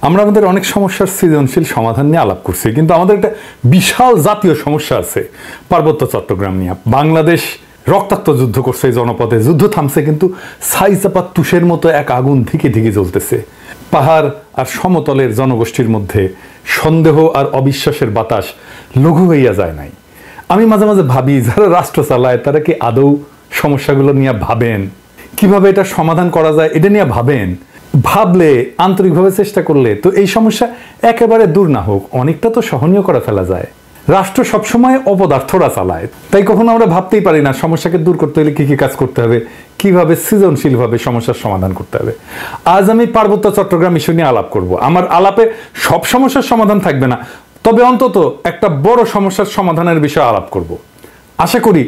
আমরা আমাদের অনেক সমস্যার সৃজনশীল সমাধান নিয়ে আলাপ করছি, কিন্তু আমাদের একটা বিশাল জাতীয় সমস্যা আছে পার্বত্য চট্টগ্রাম নিয়ে। বাংলাদেশ রক্তাক্ত যুদ্ধ করছে এই জনপদে, যুদ্ধ থামছে কিন্তু ছাইচাপা তুষের মতো এক আগুন ধিকে ধিকে জ্বলতেছে। পাহাড় আর সমতলের জনগোষ্ঠীর মধ্যে সন্দেহ আর অবিশ্বাসের বাতাস লঘু হইয়া যায় নাই। আমি মাঝে মাঝে ভাবি, যারা রাষ্ট্র চালায় তারা কি আদৌ সমস্যাগুলো নিয়ে ভাবেন? কিভাবে এটা সমাধান করা যায় এটা নিয়ে ভাবেন? ভাবলে, আন্তরিকভাবে চেষ্টা করলে তো এই সমস্যা একেবারে দূর না হোক অনেকটা তো সহনীয় করে ফেলা যায়। রাষ্ট্র সবসময় অপদার্থরা চালায়, তাই কখনো আমরা ভাবতেই পারি না সমস্যাকে দূর করতে হলে কি কি কাজ করতে হবে, কিভাবে সৃজনশীলভাবে সমস্যার সমাধান করতে হবে। আজ আমি পার্বত্য চট্টগ্রাম ইস্যু নিয়ে আলাপ করব। আমার আলাপে সব সমস্যার সমাধান থাকবে না, তবে অন্তত একটা বড় সমস্যার সমাধানের বিষয়ে আলাপ করব। আশা করি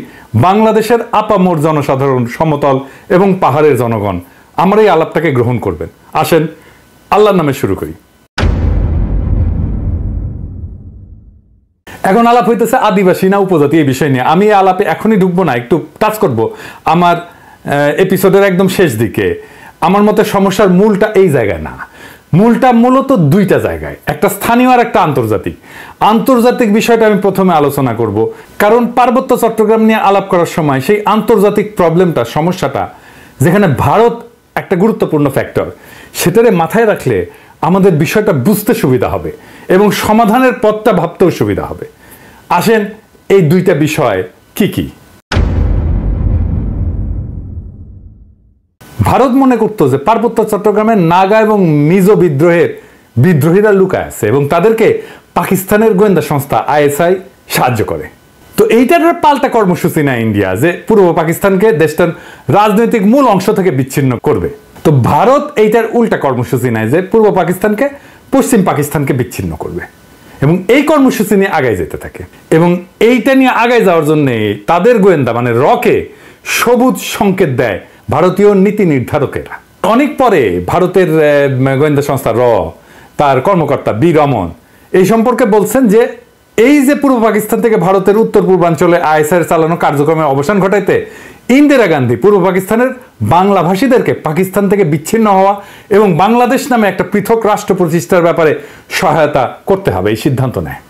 বাংলাদেশের আপামর জনসাধারণ, সমতল এবং পাহাড়ের জনগণ আমার এই আলাপটাকে গ্রহণ করবেন। আসেন আল্লাহর নামে শুরু করি। এখন আলাপ হইতেছে আদিবাসী না উপজাতি এই বিষয় নিয়ে। আমি এই আলাপে এখনই ঢুকবো না, একটু টাচ করব আমার এপিসোডের একদম শেষ দিকে। আমার মতে সমস্যার মূলটা এই জায়গায় না, মূলটা মূলত দুইটা জায়গায়, একটা স্থানীয় আর একটা আন্তর্জাতিক। আন্তর্জাতিক বিষয়টা আমি প্রথমে আলোচনা করব, কারণ পার্বত্য চট্টগ্রাম নিয়ে আলাপ করার সময় সেই আন্তর্জাতিক প্রবলেমটা, সমস্যাটা, যেখানে ভারত একটা গুরুত্বপূর্ণ ফ্যাক্টর, সেটারে মাথায় রাখলে আমাদের বিষয়টা বুঝতে সুবিধা হবে এবং সমাধানের পথটা ভাবতেও সুবিধা হবে। আসেন এই দুইটা বিষয় কি কি। ভারত মনে করতো যে পার্বত্য চট্টগ্রামের নাগা এবং মিজো বিদ্রোহীরা লুকায় আছে এবং তাদেরকে পাকিস্তানের গোয়েন্দা সংস্থা ISI সাহায্য করে। তো এইটার পাল্টা কর্মসূচি না ইন্ডিয়া, যে পূর্ব পাকিস্তানকে দেশটার রাজনৈতিক মূল অংশ থেকে বিচ্ছিন্ন করবে। তো ভারত এইটার উল্টা কর্মসূচি নেয় যে পূর্ব পাকিস্তানকে পশ্চিম পাকিস্তানকে বিচ্ছিন্ন করবে এবং এই কর্মসূচি নিয়ে আগায় যেতে থাকে। এবং এইটা নিয়ে আগায় যাওয়ার জন্য তাদের গোয়েন্দা মানে রকে সবুজ সংকেত দেয় ভারতীয় নীতি নির্ধারকেরা। অনেক পরে ভারতের গোয়েন্দা সংস্থা তার কর্মকর্তা বি রমন এই সম্পর্কে বলছেন যে এই যে পূর্ব পাকিস্তান থেকে ভারতের উত্তর পূর্বাঞ্চলে ISI চালানো কার্যক্রমের অবসান ঘটাইতে ইন্দিরা গান্ধী পূর্ব পাকিস্তানের বাংলাভাষীদেরকে পাকিস্তান থেকে বিচ্ছিন্ন হওয়া এবং বাংলাদেশ নামে একটা পৃথক রাষ্ট্র প্রতিষ্ঠার ব্যাপারে সহায়তা করতে হবে এই সিদ্ধান্ত নেয়।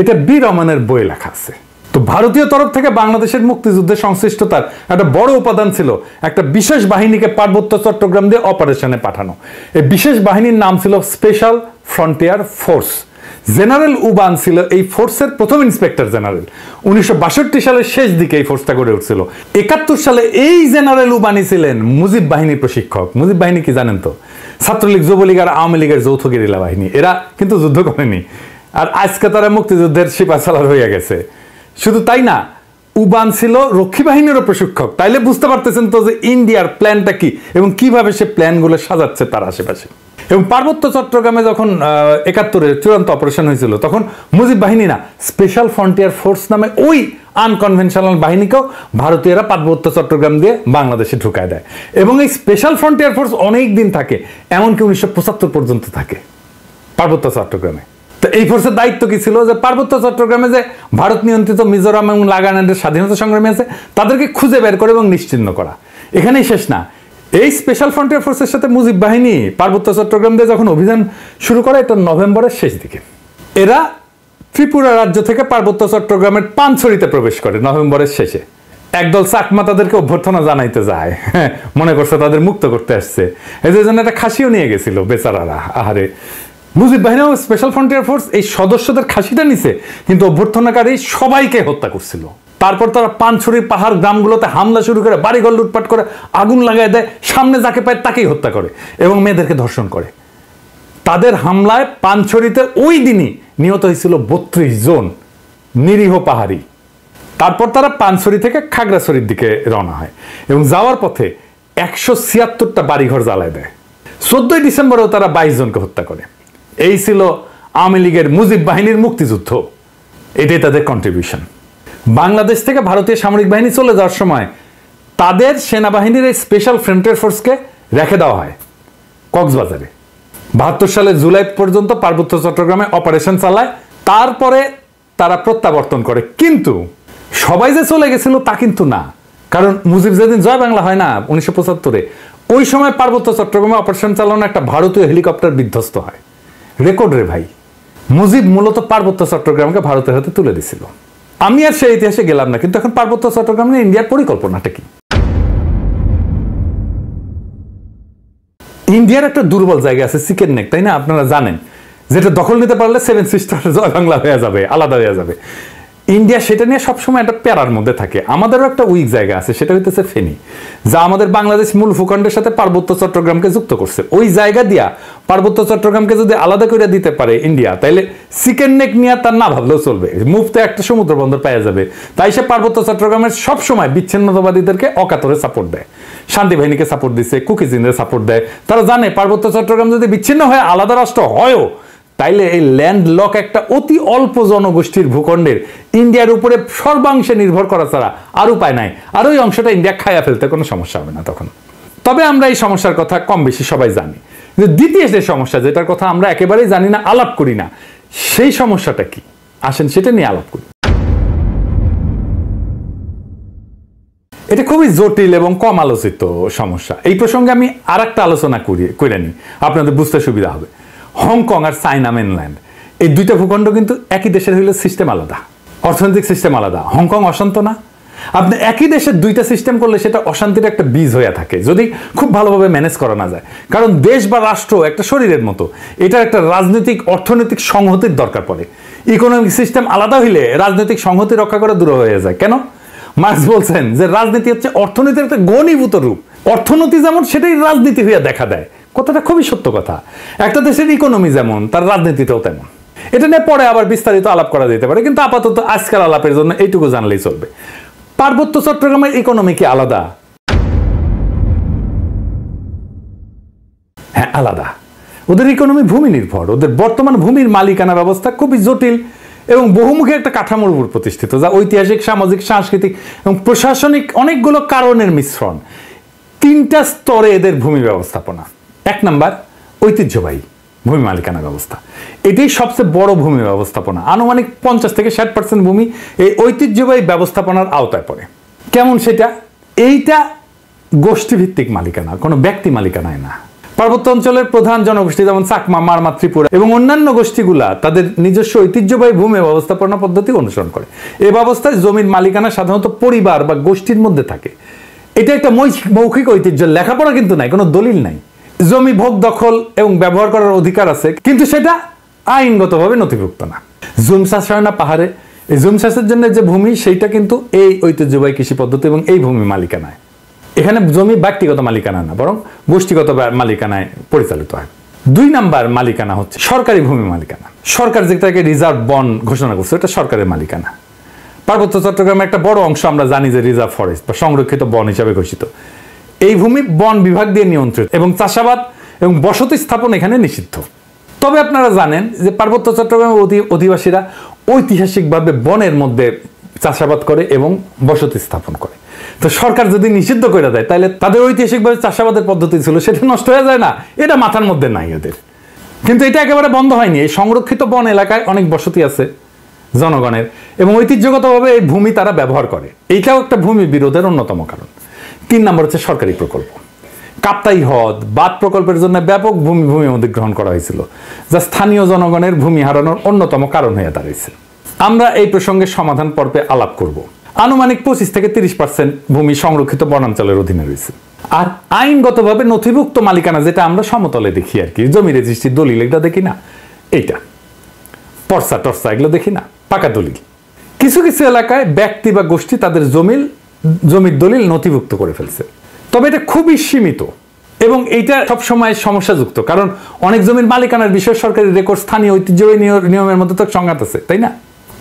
এটা বি রমনের বইয়ে লেখা আছে। তো ভারতীয় তরফ থেকে বাংলাদেশের মুক্তিযুদ্ধের সংশ্লিষ্টতার একটা বড় উপাদান ছিল একটা বিশেষ বাহিনীকে পার্বত্য চট্টগ্রাম দিয়ে অপারেশনে পাঠানো। এই বিশেষ বাহিনীর নাম ছিল special frontier force. General Uban ছিল এই ফোর্সের প্রথম ইন্সপেক্টর জেনারেল। 1962 সালের শেষ দিকে এই ফোর্সটা গড়ে উঠছিল। 71 সালে এই জেনারেল উবানি ছিলেন মুজিব বাহিনীর প্রশিক্ষক। মুজিব বাহিনী কি জানেন তো? ছাত্রলীগ, যুবলীগ আর আওয়ামী লীগের যৌথ গেরিলা বাহিনী। এরা কিন্তু যুদ্ধ করেনি, আর আজকে তারা মুক্তিযুদ্ধের সিপাহসালার হয়ে গেছে। শুধু তাই না, উবান ছিল রক্ষী বাহিনীরও প্রশিক্ষক। তাইলে বুঝতে পারতেছেন তো যে ইন্ডিয়ার প্ল্যানটা কি এবং কিভাবে সে প্ল্যানগুলো সাজাচ্ছে তার আশেপাশে। এবং পার্বত্য চট্টগ্রামে যখন 71-এর চূড়ান্ত অপারেশন হয়েছিল, তখন মুজিব বাহিনী না, স্পেশাল ফ্রন্টিয়ার ফোর্স নামে ওই আনকনভেনশনাল বাহিনীকেও ভারতীয়রা পার্বত্য চট্টগ্রাম দিয়ে বাংলাদেশে ঢুকায় দেয়। এবং এই স্পেশাল ফ্রন্টিয়ার ফোর্স অনেক দিন থাকে, এমনকি 1975 পর্যন্ত থাকে পার্বত্য চট্টগ্রামে। তো এই ফোর্সের দায়িত্ব কি ছিল? যে পার্বত্য চট্টগ্রামে যে ভারত নিয়ন্ত্রিত মিজোরাম এবং নাগাল্যান্ডের স্বাধীনতা সংগ্রামী আছে তাদেরকে খুঁজে বের করে এবং নিশ্চিহ্ন করা। এখানেই শেষ না, এই স্পেশাল ফ্রন্টিয়ার ফোর্সের সাথে মুজিব বাহিনী পার্বত্য চট্টগ্রাম দিয়ে যখন অভিযান শুরু করে, এটা নভেম্বরের শেষ দিকে। এরা ত্রিপুরা রাজ্য থেকে পার্বত্য চট্টগ্রামের পানছড়িতে প্রবেশ করে নভেম্বরের শেষে। একদল চাকমা তাদেরকে অভ্যর্থনা জানাইতে যায়, মনে করছে তাদের মুক্ত করতে আসছে। এই জন্য একটা খাসিও নিয়ে গেছিল বেচারারা। আহারে, মুজিব বাহিনী ও স্পেশাল ফ্রন্টিয়ার ফোর্স এই সদস্যদের খাসিটা নিছে, কিন্তু অভ্যর্থনাকারী সবাইকে হত্যা করছিল। তারপর তারা পানছড়ির পাহাড় গ্রামগুলোতে হামলা শুরু করে, বাড়িঘর লুটপাট করে, আগুন লাগায় দেয়, সামনে যাকে পায় তাকেই হত্যা করে এবং মেয়েদেরকে ধর্ষণ করে। তাদের হামলায় পানছড়িতে ওই দিনই নিহত হয়েছিল 32 জন নিরীহ পাহাড়ি। তারপর তারা পানছড়ি থেকে খাগড়াছড়ির দিকে রওনা হয় এবং যাওয়ার পথে 176টা বাড়িঘর জ্বালায় দেয়। 14 ডিসেম্বরেও তারা 22 জনকে হত্যা করে। এই ছিল আওয়ামী লীগের মুজিব বাহিনীর মুক্তিযুদ্ধ। এটাই তাদের কন্ট্রিবিউশন। বাংলাদেশ থেকে ভারতীয় সামরিক বাহিনী চলে যাওয়ার সময় তাদের সেনাবাহিনীর এই স্পেশাল ফ্রন্টিয়ার ফোর্সকে রেখে দেওয়া হয় কক্সবাজারে। 72 সালের জুলাই পর্যন্ত পার্বত্য চট্টগ্রামে অপারেশন চালায়, তারপরে তারা প্রত্যাবর্তন করে। কিন্তু সবাই যে চলে গেছিল তা কিন্তু না, কারণ মুজিব যেদিন জয় বাংলা হয় না 1975-এ, ওই সময় পার্বত্য চট্টগ্রামে অপারেশন চালানো একটা ভারতীয় হেলিকপ্টার বিধ্বস্ত হয় রেকর্ড রে ভাই। মুজিব মূলত পার্বত্য চট্টগ্রামকে ভারতের হাতে তুলে দিছিল। আমি আর সেই ইতিহাসে গেলাম না, কিন্তু এখন পার্বত্য চট্টগ্রাম নিয়ে ইন্ডিয়ার পরিকল্পনাটা কি? ইন্ডিয়ার একটা দুর্বল জায়গা আছে চিকেন নেক, তাই না? আপনারা জানেন, যেটা দখল নিতে পারলে সেভেন সিস্টার জয় বাংলা হয়ে যাবে, আলাদা হয়ে যাবে। ইন্ডিয়া সেটা নিয়ে সবসময় একটা প্যারার মধ্যে থাকে। আমাদেরও একটা উইক জায়গা আছে, সেটা হইতেছে ফেনী, যা আমাদের বাংলাদেশ মূল ভূখণ্ডের সাথে পার্বত্য চট্টগ্রামকে যুক্ত করছে। ওই জায়গা দিয়া পার্বত্য চট্টগ্রামকে যদি আলাদা করে দিতে পারে ইন্ডিয়া, তাইলে চিকেন নেক নিয়ে তার না ভাবলেও চলবে, মুফতে একটা সমুদ্র বন্দর পাওয়া যাবে। তাই সে পার্বত্য চট্টগ্রামের সবসময় বিচ্ছিন্নতাবাদীদেরকে অকাতরে সাপোর্ট দেয়, শান্তি বাহিনীকে সাপোর্ট দিচ্ছে, কুকিজিনদের সাপোর্ট দেয়। তারা জানে পার্বত্য চট্টগ্রাম যদি বিচ্ছিন্ন হয়ে আলাদা রাষ্ট্র হয়ও, তাইলে এই ল্যান্ড লক একটা অতি অল্প জনগোষ্ঠীর ভূখণ্ডের ইন্ডিয়ার উপরে সর্বাংশে নির্ভর করা ছাড়া আর উপায় নাই। আর ওই অংশটা ইন্ডিয়া খায়া ফেলতে কোনো সমস্যা হবে না তখন। তবে আমরা এই সমস্যার কথা কম বেশি সবাই জানি। যে দ্বিতীয় যে সমস্যা, যেটার কথা আমরা একেবারেই জানি না, আলাপ করি না, সেই সমস্যাটা কি? আসেন সেটা নিয়ে আলাপ করি। এটা খুবই জটিল এবং কম আলোচিত সমস্যা। এই প্রসঙ্গে আমি আর একটা আলোচনা করে নিই, আপনাদের বুঝতে সুবিধা হবে। হংকং আর চায়না মেনল্যান্ড, এই দুইটা ভূখণ্ড কিন্তু একই দেশের হইলে সিস্টেম আলাদা, অর্থনৈতিক সিস্টেম আলাদা। হংকং অশান্ত না? আপনি একই দেশের দুইটা সিস্টেম করলে সেটা অশান্তির একটা বীজ হয়ে থাকে, যদি খুব ভালোভাবে ম্যানেজ করা না যায়। কারণ দেশ বা রাষ্ট্র একটা শরীরের মতো, এটার একটা রাজনৈতিক অর্থনৈতিক সংহতির দরকার পড়ে। ইকোনমিক সিস্টেম আলাদা হইলে রাজনৈতিক সংহতি রক্ষা করা দূর হয়ে যায়। কেন? মার্কস বলছেন যে রাজনীতি হচ্ছে অর্থনীতির একটা ঘনীভূত রূপ। অর্থনীতি যেমন, সেটাই রাজনীতি হইয়া দেখা দেয়। কথাটা খুবই সত্য কথা। একটা দেশের ইকোনমি যেমন, তার রাজনীতিটাও তেমন। এটা নিয়ে পরে আবার বিস্তারিত আলাপ করা যেতে পারে, কিন্তু আপাতত আজকাল আলাপের জন্য এইটুকু জানলেই চলবে। পার্বত্য চট্টগ্রামের ইকোনমি কি আলাদা? হ্যাঁ, আলাদা। ওদের ইকোনমি ভূমি নির্ভর। ওদের বর্তমান ভূমির মালিকানা ব্যবস্থা খুবই জটিল এবং বহুমুখী একটা কাঠামোর উপর প্রতিষ্ঠিত, যা ঐতিহাসিক, সামাজিক, সাংস্কৃতিক এবং প্রশাসনিক অনেকগুলো কারণের মিশ্রণ। তিনটা স্তরে এদের ভূমি ব্যবস্থাপনা। এক নাম্বার, ঐতিহ্যবাহী ভূমি মালিকানা ব্যবস্থা। এটাই সবচেয়ে বড় ভূমি ব্যবস্থাপনা। আনুমানিক 50 থেকে 60% ভূমি এই ঐতিহ্যবাহী ব্যবস্থাপনার আওতায় পড়ে। কেমন সেটা? এইটা গোষ্ঠীভিত্তিক মালিকানা, কোনো ব্যক্তি মালিকানায় না। পার্বত্য অঞ্চলের প্রধান জনগোষ্ঠী যেমন চাকমা, মারমা, ত্রিপুরা এবং অন্যান্য গোষ্ঠীগুলা তাদের নিজস্ব ঐতিহ্যবাহী ভূমি ব্যবস্থাপনা পদ্ধতি অনুসরণ করে। এই ব্যবস্থায় জমির মালিকানা সাধারণত পরিবার বা গোষ্ঠীর মধ্যে থাকে। এটা একটা মৌখিক ঐতিহ্য, লেখাপড়া কিন্তু নাই, কোনো দলিল নাই। জমি ভোগ, দখল এবং ব্যবহার করার অধিকার আছে, কিন্তু সেটা আইনগতভাবে নথিভুক্ত না। জুম চাষ হয় না পাহাড়ে, এই জুম চাষের জন্য যে ভূমি, সেইটা কিন্তু এই ঐতিহ্যবাহী কৃষি পদ্ধতি এবং এই ভূমি মালিকানায়। এখানে জমি ব্যক্তিগত মালিকানা না, বরং গোষ্ঠীগত মালিকানায় পরিচালিত হয়। 2 নাম্বার মালিকানা হচ্ছে সরকারি ভূমি মালিকানা। সরকার যেটাকে রিজার্ভ বন ঘোষণা করছে, এটা সরকারের মালিকানা। পার্বত্য চট্টগ্রামের একটা বড় অংশ আমরা জানি যে রিজার্ভ ফরেস্ট বা সংরক্ষিত বন হিসাবে ঘোষিত। এই ভূমি বন বিভাগ দিয়ে নিয়ন্ত্রিত এবং চাষাবাদ এবং বসতি স্থাপন এখানে নিষিদ্ধ। তবে আপনারা জানেন যে পার্বত্য চট্টগ্রামের অধিবাসীরা ঐতিহাসিকভাবে বনের মধ্যে চাষাবাদ করে এবং বসতি স্থাপন করে। তো সরকার যদি নিষিদ্ধ করে দেয়, তাহলে তাদের ঐতিহাসিকভাবে চাষাবাদের পদ্ধতি ছিল, সেটা নষ্ট হয়ে যায় না? এটা মাথার মধ্যে নাই এদের। কিন্তু এটা একেবারে বন্ধ হয়নি। এই সংরক্ষিত বন এলাকায় অনেক বসতি আছে জনগণের এবং ঐতিহ্যগতভাবে এই ভূমি তারা ব্যবহার করে। এইটাও একটা ভূমি বিরোধের অন্যতম কারণ। 3 নম্বর হচ্ছে সরকারি প্রকল্প। কাপ্তাই হ্রদ বাঁধ প্রকল্পের জন্য ব্যাপক ভূমি অধিগ্রহণ করা হয়েছিল, যা স্থানীয় জনগণের ভূমি হারানোর অন্যতম কারণ হয়ে দাঁড়িয়েছে। আমরা এই প্রসঙ্গে সমাধান পর্বে আলাপ করব। আনুমানিক 25 থেকে 30% ভূমি সংরক্ষিত বনাঞ্চলের অধীনে রয়েছে। আর আইনগতভাবে নথিভুক্ত মালিকানা, যেটা আমরা সমতলে দেখি আর কি, জমি রেজিস্ট্রি, দলিল, এটা দেখি না, এইটা পর্সা টর্সা এগুলো দেখি না, পাকা দলিল। কিছু কিছু এলাকায় ব্যক্তি বা গোষ্ঠী তাদের জমির দলিল নথিভুক্ত করে ফেলছে, তবে এটা খুবই সীমিত এবং এইটা সবসময় সমস্যাযুক্ত। কারণ অনেক জমির মালিকানার বিষয়ে সরকারি রেকর্ড, স্থানীয় ঐতিহ্যবাহী নিয়মের মধ্যে তো সংঘাত আছে, তাই না?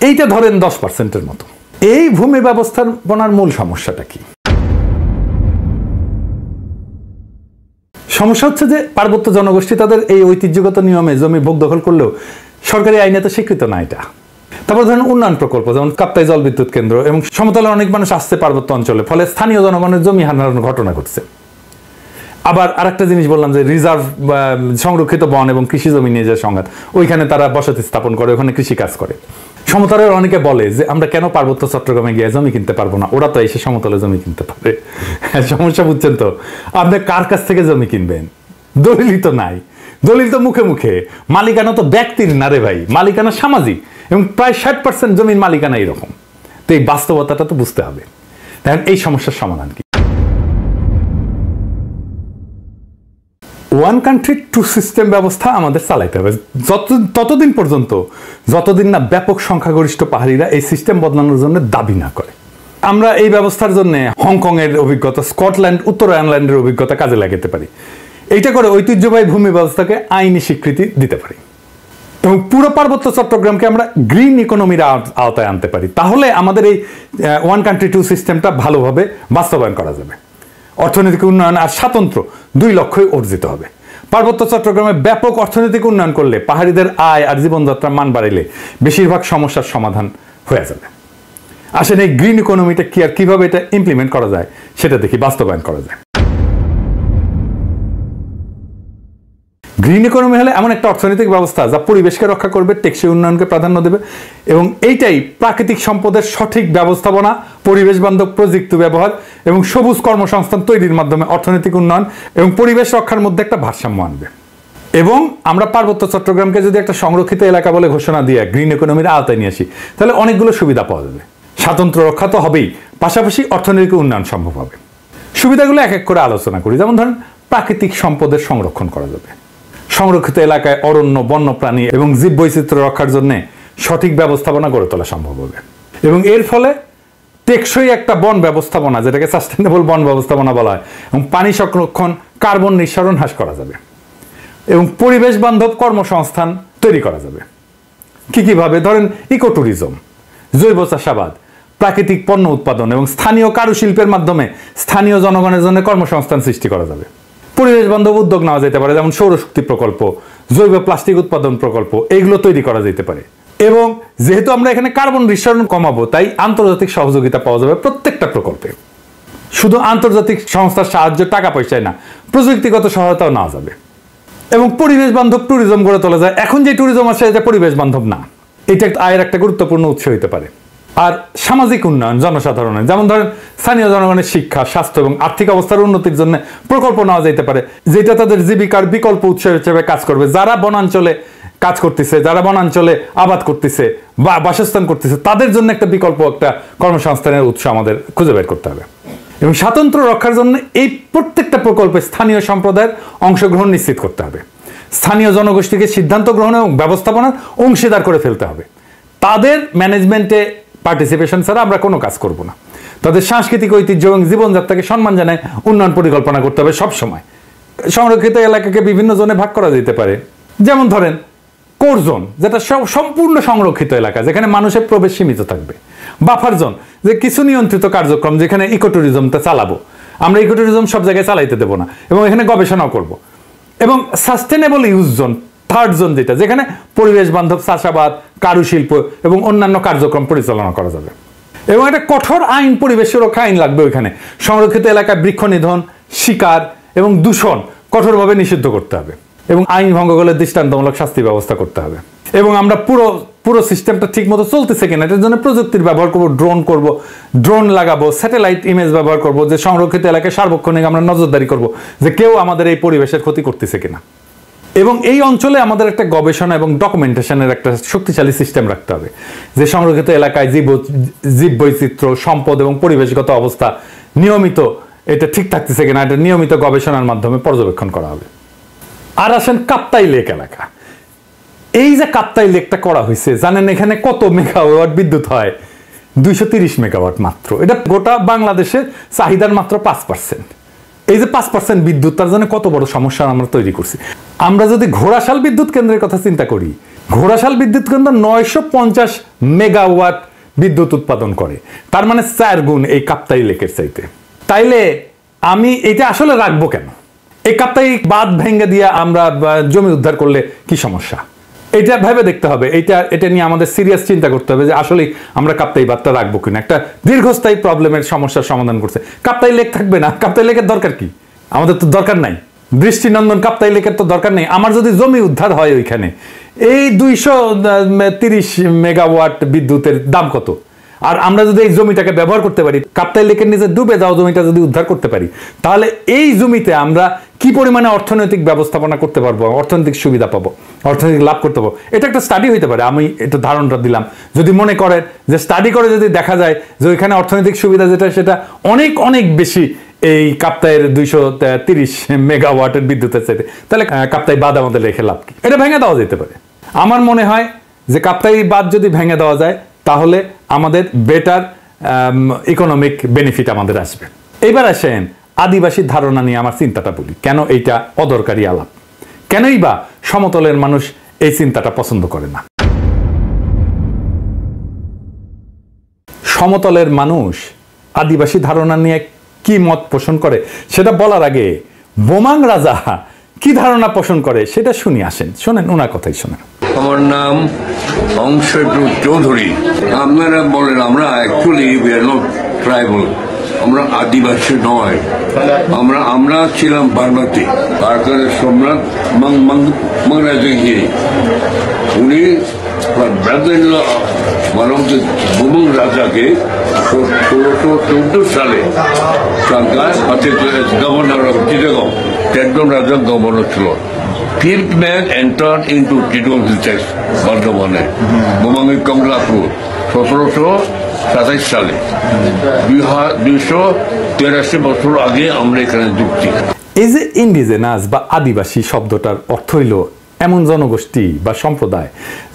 এইটা ধরেন 10%-এর মতো। এই ভূমি ব্যবস্থাপনার মূল সমস্যাটা কি? সমস্যা হচ্ছে যে পার্বত্য জনগোষ্ঠী তাদের এই ঐতিহ্যগত নিয়মে জমি ভোগ দখল করলেও সরকারি আইনে তো স্বীকৃত না এটা। তারপর ধরেন উন্নয়ন প্রকল্প, যেমন কাপ্তাই জল বিদ্যুৎ কেন্দ্র এবং সমতলের অনেক মানুষ আসছে পার্বত্য অঞ্চলে, ফলে স্থানীয় জনগণের জমি হারানোর ঘটনা ঘটছে। আবার আরেকটা জিনিস বললাম যে রিজার্ভ সংরক্ষিত বন এবং কৃষি জমি নিয়ে যে সংঘাত, ওইখানে তারা বসতি স্থাপন করে, ওখানে কৃষি কাজ করে। সমতলের অনেকে বলে যে আমরা কেন পার্বত্য চট্টগ্রামে গিয়ে জমি কিনতে পারবো না, ওরা তো এসে সমতলে জমি কিনতে পারে। সমস্যা বুঝছেন তো? আপনি কার কাছ থেকে জমি কিনবেন? দলিলই তো নাই। দলিল তো মুখে মুখে, মালিকানা তো ব্যক্তির না রে ভাই, মালিকানা সামাজিক, এবং প্রায় 60% জমির মালিকানা এরকম। তো এই বাস্তবতাটা তো বুঝতে হবে। দেখেন এই সমস্যার সমাধান কি? ওয়ান কান্ট্রি টু সিস্টেম ব্যবস্থা আমাদের চালাইতে হবে ততদিন পর্যন্ত যতদিন না ব্যাপক সংখ্যাগরিষ্ঠ পাহাড়িরা এই সিস্টেম বদলানোর জন্য দাবি না করে। আমরা এই ব্যবস্থার জন্য হংকং এর অভিজ্ঞতা, স্কটল্যান্ড, উত্তর আয়ারল্যান্ডের অভিজ্ঞতা কাজে লাগাতে পারি। এইটা করে ঐতিহ্যবাহী ভূমি ব্যবস্থাকে আইনি স্বীকৃতি দিতে পারি এবং পুরো পার্বত্য চট্টগ্রামকে আমরা গ্রিন ইকোনমির আওতায় আনতে পারি। তাহলে আমাদের এই ওয়ান কান্ট্রি টু সিস্টেমটা ভালোভাবে বাস্তবায়ন করা যাবে। অর্থনৈতিক উন্নয়ন আর স্বাতন্ত্র্য 2 লক্ষ্যই অর্জিত হবে। পার্বত্য চট্টগ্রামে ব্যাপক অর্থনৈতিক উন্নয়ন করলে, পাহাড়িদের আয় আর জীবনযাত্রার মান বাড়াইলে বেশিরভাগ সমস্যার সমাধান হয়ে যাবে। আসলে এই গ্রিন ইকোনমিটা কি আর কিভাবে এটা ইমপ্লিমেন্ট করা যায় সেটা দেখি, বাস্তবায়ন করা যায়। গ্রিন ইকোনমি হলে এমন একটা অর্থনৈতিক ব্যবস্থা যা পরিবেশকে রক্ষা করবে, টেকসই উন্নয়নকে প্রাধান্য দেবে এবং এইটাই প্রাকৃতিক সম্পদের সঠিক ব্যবস্থাপনা, পরিবেশ বান্ধব প্রযুক্তি ব্যবহার এবং সবুজ কর্মসংস্থান তৈরির মাধ্যমে অর্থনৈতিক উন্নয়ন এবং পরিবেশ রক্ষার মধ্যে একটা ভারসাম্য আনবে। এবং আমরা পার্বত্য চট্টগ্রামকে যদি একটা সংরক্ষিত এলাকা বলে ঘোষণা দিয়ে গ্রিন ইকোনমির আওতায় নিয়ে আসি, তাহলে অনেকগুলো সুবিধা পাওয়া যাবে। স্বাতন্ত্র্য রক্ষা তো হবেই, পাশাপাশি অর্থনৈতিক উন্নয়ন সম্ভব হবে। সুবিধাগুলো এক এক করে আলোচনা করি। যেমন ধরেন, প্রাকৃতিক সম্পদের সংরক্ষণ করা যাবে। সংরক্ষিত এলাকায় অরণ্য, বন্যপ্রাণী এবং জীববৈচিত্র্য রক্ষার জন্য সঠিক ব্যবস্থাপনা গড়ে তোলা সম্ভব হবে এবং এর ফলে টেকসই একটা বন ব্যবস্থাপনা, যেটাকে সাস্টেনেবল বন ব্যবস্থাপনা বলা হয়, এবং পানি সংরক্ষণ, কার্বন নিঃসরণ হ্রাস করা যাবে এবং পরিবেশ বান্ধব কর্মসংস্থান তৈরি করা যাবে। কিভাবে? ধরেন ইকো ট্যুরিজম, জৈব চাষাবাদ, প্রাকৃতিক পণ্য উৎপাদন এবং স্থানীয় কারুশিল্পের মাধ্যমে স্থানীয় জনগণের জন্য কর্মসংস্থান সৃষ্টি করা যাবে। পরিবেশ বান্ধব উদ্যোগ নেওয়া যেতে পারে, যেমন সৌরশক্তি প্রকল্প, জৈব প্লাস্টিক উৎপাদন প্রকল্প, এইগুলো তৈরি করা যেতে পারে। এবং যেহেতু আমরা এখানে কার্বন নিঃসরণ কমাবো, তাই আন্তর্জাতিক সহযোগিতা পাওয়া যাবে প্রত্যেকটা প্রকল্পে। শুধু আন্তর্জাতিক সংস্থার সাহায্য, টাকা পয়সায় না, প্রযুক্তিগত সহায়তাও নেওয়া যাবে এবং পরিবেশ বান্ধব ট্যুরিজম গড়ে তোলা যায়। এখন যে ট্যুরিজম আছে এটা পরিবেশ বান্ধব না, এটা আয়ের একটা গুরুত্বপূর্ণ উৎস হতে পারে। আর সামাজিক উন্নয়ন, জনসাধারণের, যেমন ধরেন স্থানীয় জনগণের শিক্ষা, স্বাস্থ্য এবং আর্থিক অবস্থার উন্নতির জন্য প্রকল্প নেওয়া যেতে পারে, যেটা তাদের জীবিকার বিকল্প উৎস হিসেবে কাজ করবে। যারা বনাঞ্চলে কাজ করতেছে, যারা বনাঞ্চলে আবাদ করতেছে বা বাসস্থান করতেছে, তাদের জন্য একটা বিকল্প, একটা কর্মসংস্থানের উৎস আমাদের খুঁজে বের করতে হবে। এবং স্বাতন্ত্র্য রক্ষার জন্য এই প্রত্যেকটা প্রকল্পে স্থানীয় সম্প্রদায়ের অংশগ্রহণ নিশ্চিত করতে হবে। স্থানীয় জনগোষ্ঠীকে সিদ্ধান্ত গ্রহণ এবং ব্যবস্থাপনার অংশীদার করে ফেলতে হবে। তাদের ম্যানেজমেন্টে পার্টিসিপেশন ছাড়া আমরা কোনো কাজ করব না। তাদের সাংস্কৃতিক ঐতিহ্য এবং জীবনযাত্রাকে সম্মান জানায় উন্নয়ন পরিকল্পনা করতে হবে সব সময়। সংরক্ষিত এলাকাকে বিভিন্ন জোনে ভাগ করা যেতে পারে। যেমন ধরেন কোর জোন, যেটা সম্পূর্ণ সংরক্ষিত এলাকা, যেখানে মানুষের প্রবেশ সীমিত থাকবে। বাফার জোন, যে কিছু নিয়ন্ত্রিত কার্যক্রম, যেখানে ইকো ট্যুরিজমটা চালাবো। আমরা ইকো ট্যুরিজম সব জায়গায় চালাইতে দেবো না এবং এখানে গবেষণাও করব। এবং sustainable use zone, third zone, যেখানে পরিবেশ বান্ধব চাষাবাদ, কারুশিল্প এবং অন্যান্য কার্যক্রম পরিচালনা করা যাবে। এবং একটা কঠোর আইন, পরিবেশ সুরক্ষা আইন লাগবে ওইখানে। সংরক্ষিত এলাকায় বৃক্ষ নিধন, শিকার এবং দূষণ কঠোরভাবে নিষিদ্ধ করতে হবে এবং আইন ভঙ্গ করলে দৃষ্টান্তমূলক শাস্তি ব্যবস্থা করতে হবে। এবং আমরা পুরো সিস্টেমটা ঠিক মতো চলতেছে কিনা এটার জন্য প্রযুক্তির ব্যবহার করব, ড্রোন লাগাবো, স্যাটেলাইট ইমেজ ব্যবহার করব, যে সংরক্ষিত এলাকায় সার্বক্ষণিক আমরা নজরদারি করব যে কেউ আমাদের এই পরিবেশের ক্ষতি করতেছে কিনা। এবং এই অঞ্চলে আমাদের একটা গবেষণা এবং ডকুমেন্টেশনের একটা শক্তিশালী সিস্টেম রাখতে হবে, যে সংরক্ষিত এলাকায় জীববৈচিত্র্য, সম্পদ এবং পরিবেশগত অবস্থা নিয়মিত এটা ঠিক থাকতেছে কিনা এটা নিয়মিত গবেষণার মাধ্যমে পর্যবেক্ষণ করা হবে। আর আসেন কাপ্তাই লেক এলাকা। এই যে কাপ্তাই লেকটা করা হয়েছে, জানেন এখানে কত মেগাওয়াট বিদ্যুৎ হয়? 230 মেগাওয়াট মাত্র। এটা গোটা বাংলাদেশের চাহিদার মাত্র 5%। এই যে 5% বিদ্যুৎ, তার জন্য কত বড় সমস্যা আমরা তৈরি করছি। আমরা যদি ঘোড়াশাল বিদ্যুৎ কেন্দ্রের কথা চিন্তা করি, ঘোড়াশাল বিদ্যুৎ কেন্দ্র 950 মেগাওয়াট বিদ্যুৎ উৎপাদন করে, তার মানে 4 গুণ এই কাপ্তাই লেকের চাইতে। তাইলে আমি এটা আসলে রাখবো কেন? এই কাপ্তাই বাঁধ ভেঙে দিয়ে আমরা জমি উদ্ধার করলে কি সমস্যা? এটা ভেবে দেখতে হবে। এটা নিয়ে আমাদের সিরিয়াস চিন্তা করতে হবে যে আসলে আমরা কাপ্তাই বাঁধটা রাখবো কিনা। একটা দীর্ঘস্থায়ী প্রবলেমের সমস্যার সমাধান করছে। কাপ্তাই লেক থাকবে না? কাপ্তাই লেকের দরকার কি? আমাদের তো দরকার নাই। দৃষ্টিনন্দন কাপ্তাই লেকের তো দরকার নেই। আমার যদি জমি উদ্ধার হয় ওইখানে, এই 230 মেগাওয়াট বিদ্যুতের দাম কত? আর আমরা যদি এই জমিটাকে ব্যবহার করতে পারি, কাপ্তাই লেকের নিচে ডুবে যাওয়া জমিটা যদি উদ্ধার করতে পারি, তাহলে এই জমিতে আমরা কি পরিমাণে অর্থনৈতিক ব্যবস্থাপনা করতে পারবো, অর্থনৈতিক সুবিধা পাবো, অর্থনৈতিক লাভ করতে পারবো। এটা একটা স্টাডি হইতে পারে, আমি এটা ধারণাটা দিলাম। যদি মনে করেন যে স্টাডি করে যদি দেখা যায় যে ওইখানে অর্থনৈতিক সুবিধা যেটা সেটা অনেক অনেক বেশি এই কাপ্তাইয়ের 230 মেগাওয়াটের বিদ্যুতের চাইতে, তাহলে কাপ্তাই বাঁধ আমাদের রেখে লাভ কি? এটা ভেঙে দেওয়া যেতে পারে। আমার মনে হয় যে কাপ্তাই বাঁধ যদি ভেঙে দেওয়া যায় তাহলে আমাদের বেটার ইকোনমিক বেনিফিট আমাদের আসবে। এবার আসেন আদিবাসী ধারণা নিয়ে আমার চিন্তাটা বলি, কেন এইটা অদরকারি আলাপ, কেনই বা সমতলের মানুষ এই চিন্তাটা পছন্দ করে না। সমতলের মানুষ আদিবাসী ধারণা নিয়ে কি মত পোষণ করে সেটা বলার আগে বোমাং রাজা কি ধারণা পোষণ করে সেটা শুনি, আসেন শোনেন, ওনার কথাই শোনেন। আমার নাম অংশুর চৌধুরী। আপনারা বলেন আমরা actually we are not tribal, আমরা আদিবাসী নয়, আমরা ছিলাম বারমাতি। ভারতের সম্রাট মহারাজগিরি উনি বোমাং রাজাকে 1614 সালে সরকার গভর্নর অফ চিটাগং, একজন রাজা গভর্নর ছিল। Fifth man entered into Chittagong district, বর্ধমানে বোমাঙ্গি কমলাপুর 1727 সালে। 283 বছর আগে আমরা এখানে যুক্তি। এই যে ইন্ডিজেনাস বা আদিবাসী শব্দটার অর্থ হইল এমন জনগোষ্ঠী বা সম্প্রদায়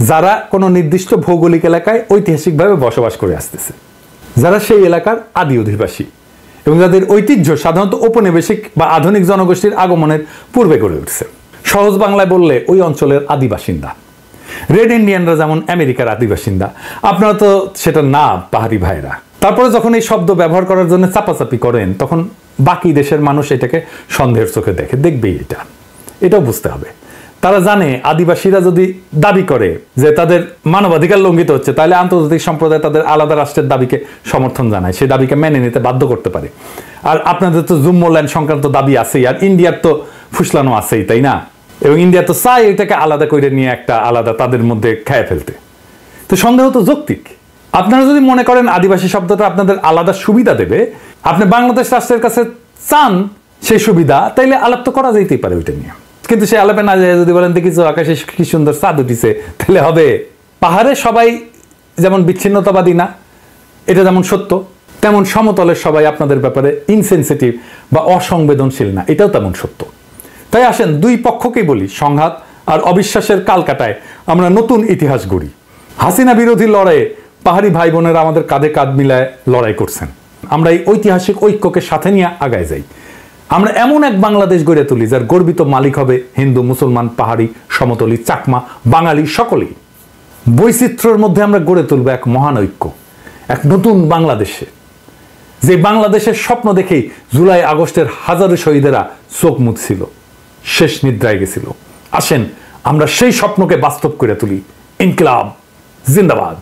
যারা কোনো নির্দিষ্ট ভৌগোলিক এলাকায় ঐতিহাসিকভাবে বসবাস করে আসতেছে, যারা সেই এলাকার আদি অধিবাসী এবং যাদের ঐতিহ্য সাধারণত ঔপনিবেশিক বা আধুনিক জনগোষ্ঠীর আগমনের পূর্বে গড়ে উঠছে। সহজ বাংলায় বললে ওই অঞ্চলের আদিবাসিন্দা। রেড ইন্ডিয়ানরা যেমন আমেরিকার আদিবাসিন্দা, আপনারা তো সেটা না পাহাড়ি ভাইরা। তারপরে যখন এই শব্দ ব্যবহার করার জন্য চাপাচাপি করেন তখন বাকি দেশের মানুষ এটাকে সন্দেহের চোখে দেখবেই। এটাও বুঝতে হবে, তারা জানে আদিবাসীরা যদি দাবি করে যে তাদের মানবাধিকার লঙ্ঘিত হচ্ছে তাহলে আন্তর্জাতিক সম্প্রদায় তাদের আলাদা রাষ্ট্রের দাবিকে সমর্থন জানায়, সেই দাবিকে মেনে নিতে বাধ্য করতে পারে। আর আপনাদের তো জুম্মল্যান্ড সংক্রান্ত দাবি আছেই, আর ইন্ডিয়ার তো ফুসলানো আছেই, তাই না? এবং ইন্ডিয়া তো চায় এটাকে আলাদা করে নিয়ে একটা আলাদা তাদের মধ্যে খেয়ে ফেলতে। তো সন্দেহ তো যৌক্তিক। আপনারা যদি মনে করেন আদিবাসী শব্দটা আপনাদের আলাদা সুবিধা দেবে, আপনি বাংলাদেশ রাষ্ট্রের কাছে চান সেই সুবিধা, তাইলে আলাপ তো করা যেতেই পারে ওইটা নিয়ে। কিন্তু সে আলাপে না যায় যদি বলেন দেখিস আকাশে কি সুন্দর চাঁদ উঠিছে, তাহলে হবে। পাহাড়ে সবাই যেমন বিচ্ছিন্নতাবাদী না, এটা যেমন সত্য, তেমন সমতলের সবাই আপনাদের ব্যাপারে ইনসেনসিটিভ বা অসংবেদনশীল না, এটাও তেমন সত্য। তাই আসেন দুই পক্ষকেই বলি, সংঘাত আর অবিশ্বাসের কালকাটায় আমরা নতুন ইতিহাস গড়ি। হাসিনা বিরোধী লড়াইয়ে পাহাড়ি ভাই বোনেরা আমাদের কাঁধে কাঁধ মিলায় লড়াই করছেন। আমরা এই ঐতিহাসিক ঐক্যকে সাথে নিয়ে আগায় যাই। আমরা এমন এক বাংলাদেশ গড়ে তুলি যার গর্বিত মালিক হবে হিন্দু, মুসলমান, পাহাড়ি, সমতলি, চাকমা, বাঙালি সকলেই। বৈচিত্র্যের মধ্যে আমরা গড়ে তুলব এক মহান ঐক্য, এক নতুন বাংলাদেশে, যে বাংলাদেশের স্বপ্ন দেখেই জুলাই আগস্টের হাজারো শহীদেরা চোখ মুছছিল, শেষ নিদ্রায় গেছিল। আসেন আমরা সেই স্বপ্নকে বাস্তব করে তুলি। ইনকিলাব জিন্দাবাদ।